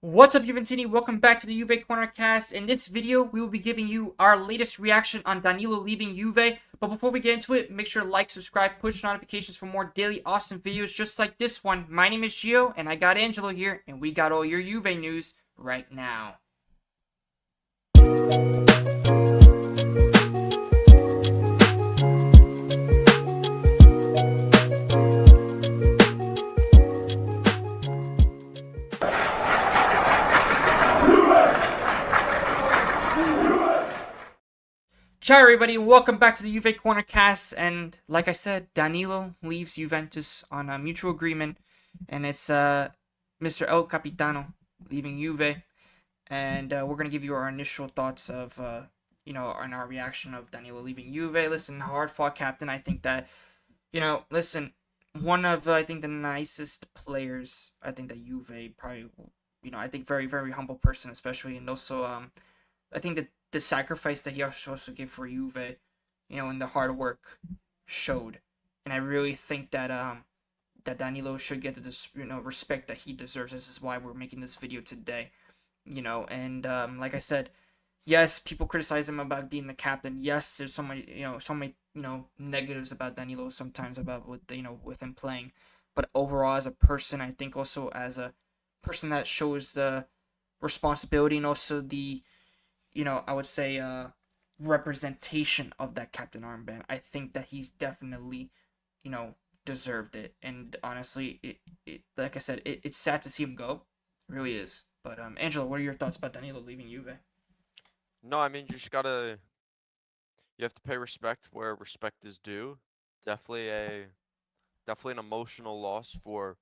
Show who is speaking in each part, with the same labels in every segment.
Speaker 1: What's up, Juventini? Welcome back to the JuveCorner cast. In this video, we will be giving you our latest reaction on Danilo leaving Juve. But before we get into it, make sure to like, subscribe, push notifications for more daily awesome videos just like this one. My name is Gio, and I got Angelo here, and we got all your Juve news right now. Ciao everybody, welcome back to the Juve Corner cast, and like I said, Danilo leaves Juventus on a mutual agreement, and it's Mr. El Capitano leaving Juve, and we're gonna give you our initial thoughts of on our reaction of Danilo leaving Juve. Listen, hard fought captain. I think that listen, one of I think the nicest players. I think that Juve probably I think very humble person, especially, and also I think that the sacrifice that he also gave for Juve, and the hard work showed, and I really think that that Danilo should get the respect that he deserves. This is why we're making this video today. And like I said, yes, people criticize him about being the captain. Yes, there's so many negatives about Danilo sometimes about with him playing, but overall as a person, I think also as a person that shows the responsibility and also the I would say representation of that captain armband. I think that he's definitely you know deserved it, and honestly, it like I said, it's sad to see him go. It really is. But Angelo, what are your thoughts about Danilo leaving Juve?
Speaker 2: No, I mean you have to pay respect where respect is due. Definitely a definitely an emotional loss for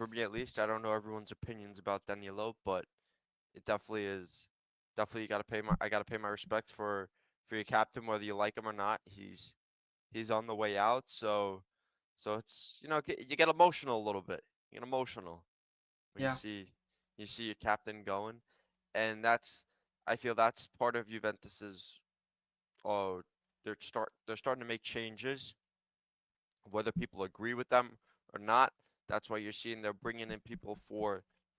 Speaker 2: me at least. I don't know everyone's opinions about Danilo, but it definitely is definitely you got to pay my I got to pay my respect for your captain whether you like him or not. He's on the way out, so it's you get emotional a little bit. You get emotional when
Speaker 1: Yeah,
Speaker 2: you see your captain going, and that's I feel that's part of Juventus's uh they're starting to make changes, whether people agree with them or not. That's why you're seeing they're bringing in people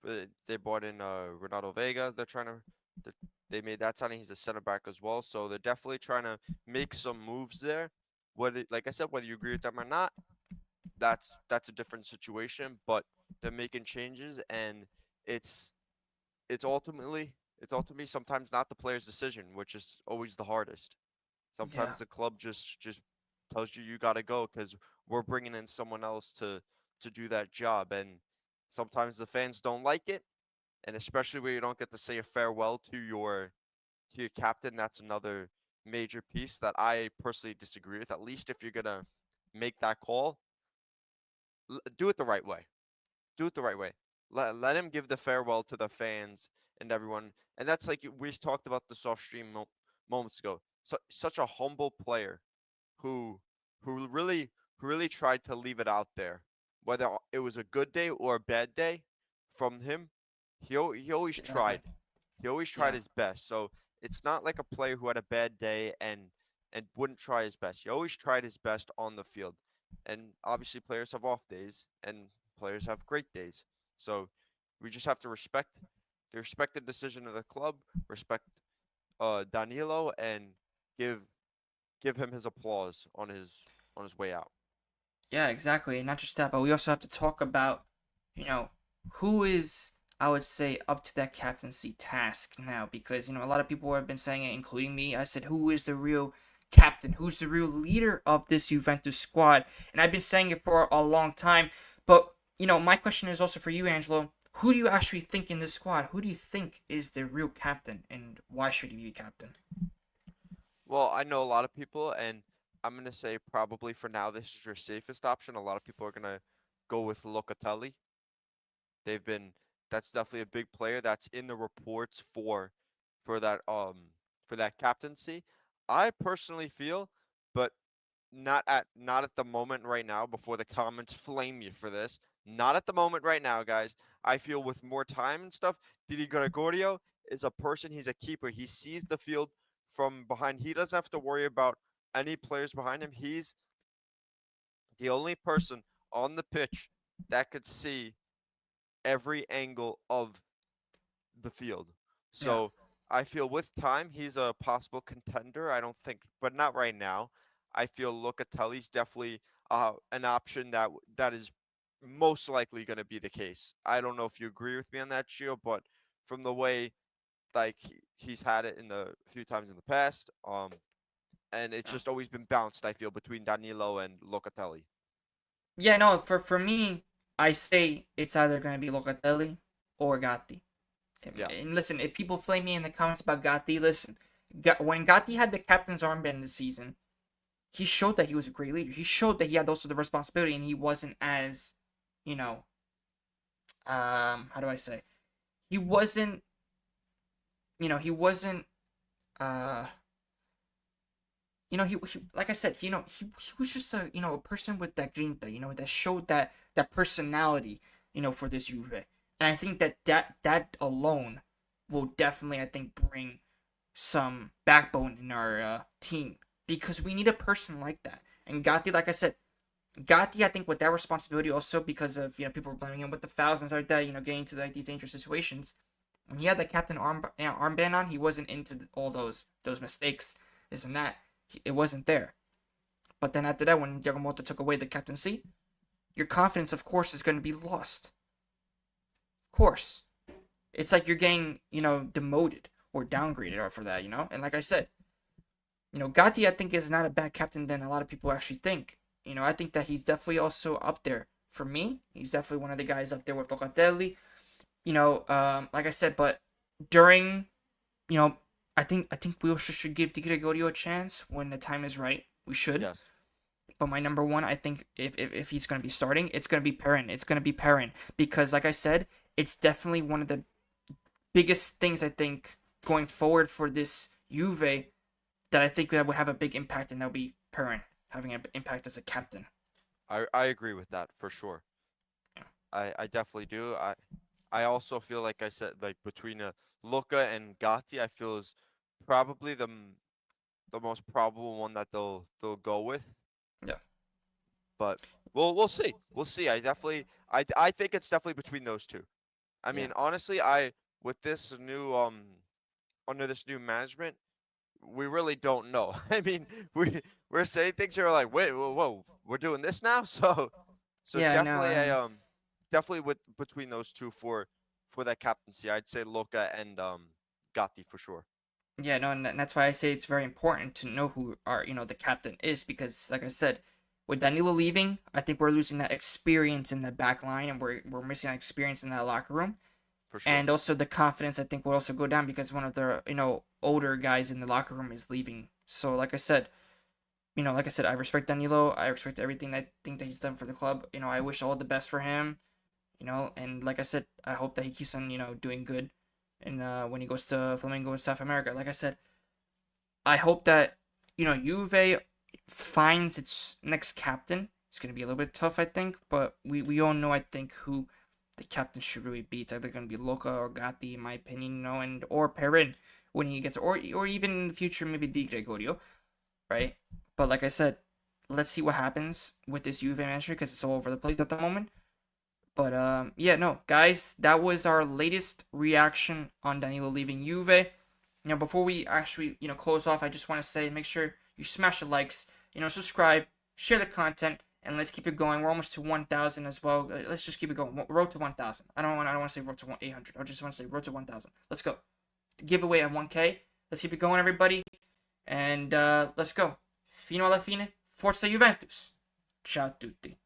Speaker 2: they brought in Renato Vega. They're, they made that signing. He's a center back as well. So they're definitely trying to make some moves there. Whether like I said, whether you agree with them or not, that's a different situation. But they're making changes, and it's it's ultimately it's ultimately sometimes not the player's decision, which is always the hardest.
Speaker 1: yeah,
Speaker 2: Sometimes the club just tells you got to go because we're bringing in someone else to do that job, and sometimes the fans don't like it, and especially where you don't get to say a farewell to your captain. That's another major piece that I personally disagree with. At least if you're gonna make that call, do it the right way. Do it the right way. Let him give the farewell to the fans and everyone. And that's like we talked about this off stream moments ago. Such a humble player who who really who really tried to leave it out there, whether it was a good day or a bad day from him. He always
Speaker 1: exactly.
Speaker 2: tried. He always tried
Speaker 1: Yeah,
Speaker 2: his best. So it's not like a player who had a bad day and wouldn't try his best. He always tried his best on the field. And obviously players have off days and players have great days. So we just have to respect the decision of the club, respect Danilo, and give give him his applause on his way out.
Speaker 1: yeah, exactly. And not just that, but we also have to talk about you know who is, I would say, up to that captaincy task now, because a lot of people have been saying it, including me. I said, who is the real captain? Who's the real leader of this Juventus squad? And I've been saying it for a long time. But my question is also for you, Angelo. Who do you actually think in this squad? Who do you think is the real captain, and why should he be captain?
Speaker 2: Well, I know a lot of people, and I'm gonna say probably for now this is your safest option. A lot of people are gonna go with Locatelli. They've been that's definitely a big player that's in the reports for that for that captaincy. I personally feel, but not at the moment right now. Before the comments flame you for this, not at the moment right now, guys. I feel with more time and stuff, Didi Gregorio is a person. He's a keeper. He sees the field from behind. He doesn't have to worry about any players behind him. He's the only person on the pitch that could see every angle of the field.
Speaker 1: Yeah.
Speaker 2: So I feel with time he's a possible contender. I don't think, but not right now. I feel Locatelli's definitely an option that is most likely going to be the case. I don't know if you agree with me on that, Gio, but from the way like he's had it in the few times in the past, and it's
Speaker 1: Yeah.
Speaker 2: just always been bounced. I feel between Danilo and Locatelli.
Speaker 1: Yeah, no, for me, I say it's either gonna be Locatelli or Gatti.
Speaker 2: Yeah.
Speaker 1: And listen, if people flame me in the comments about Gatti, listen, when Gatti had the captain's armband this season, he showed that he was a great leader. He showed that he had also the responsibility, and he wasn't as, you know, how do I say? He wasn't, he wasn't, uh, he like I said, he was just a person with that grinta, that showed that personality, for this Juve. And I think that alone will definitely, I think, bring some backbone in our team, because we need a person like that. And Gatti, like I said, Gatti, I think, with that responsibility also, because of people were blaming him with the fouls and stuff like that, getting into like these dangerous situations. When he had the captain armband on, he wasn't into all those mistakes, this and that. It wasn't there. But then after that, when Yamamoto took away the captaincy, your confidence, of course, is going to be lost. Of course, it's like you're getting demoted or downgraded for that. And like I said, Gatti, I think, is not a bad captain than a lot of people actually think. I think that he's definitely also up there for me. He's definitely one of the guys up there with Locatelli. Like I said, but during, you know, I think we also should give Di Gregorio a chance when the time is right. We should.
Speaker 2: Yes.
Speaker 1: But my number one, I think, if he's going to be starting, it's going to be Perrin. It's going to be Perrin. Because, like I said, it's definitely one of the biggest things, I think, going forward for this Juve, that I think that would have a big impact, and that'll be Perrin having an impact as a captain.
Speaker 2: I agree with that for sure.
Speaker 1: Yeah.
Speaker 2: I definitely do. I also feel like I said like between Luca and Gatti, I feel is probably the most probable one that they'll go with.
Speaker 1: Yeah.
Speaker 2: But we'll see. We'll see. I think it's definitely between those two. I
Speaker 1: Yeah.
Speaker 2: mean, honestly, I with this new under this new management, we really don't know. I mean, we're saying things here like, wait, whoa, we're doing this now. So
Speaker 1: Yeah, I know.
Speaker 2: definitely definitely with between those two for that captaincy, I'd say Luca and Gatti for sure.
Speaker 1: Yeah, no, and that's why I say it's very important to know who the captain is, because, like I said, with Danilo leaving, I think we're losing that experience in the back line, and we're missing that experience in that locker room.
Speaker 2: For sure.
Speaker 1: And also the confidence, I think, will also go down, because one of the older guys in the locker room is leaving. So like I said, I respect Danilo. I respect everything I think that he's done for the club. I wish all the best for him. And like I said, I hope that he keeps on doing good. And when he goes to Flamengo in South America, like I said, I hope that Juve finds its next captain. It's gonna be a little bit tough, I think, but we all know, I think, who the captain should really be. It's either gonna be Loca or Gatti, in my opinion, and or Perin when he gets, or even in the future maybe Di Gregorio, right? But like I said, let's see what happens with this Juve management, because it's all over the place at the moment. But yeah, no, guys, that was our latest reaction on Danilo leaving Juve. Before we actually close off, I just want to say, make sure you smash the likes, subscribe, share the content, and let's keep it going. We're almost to 1,000 as well. Let's just keep it going. Road to 1,000. I don't want to say road to 800. I just want to say road to 1,000. Let's go. Giveaway at 1K. Let's keep it going, everybody. And let's go. Fino alla fine. Forza Juventus. Ciao tutti.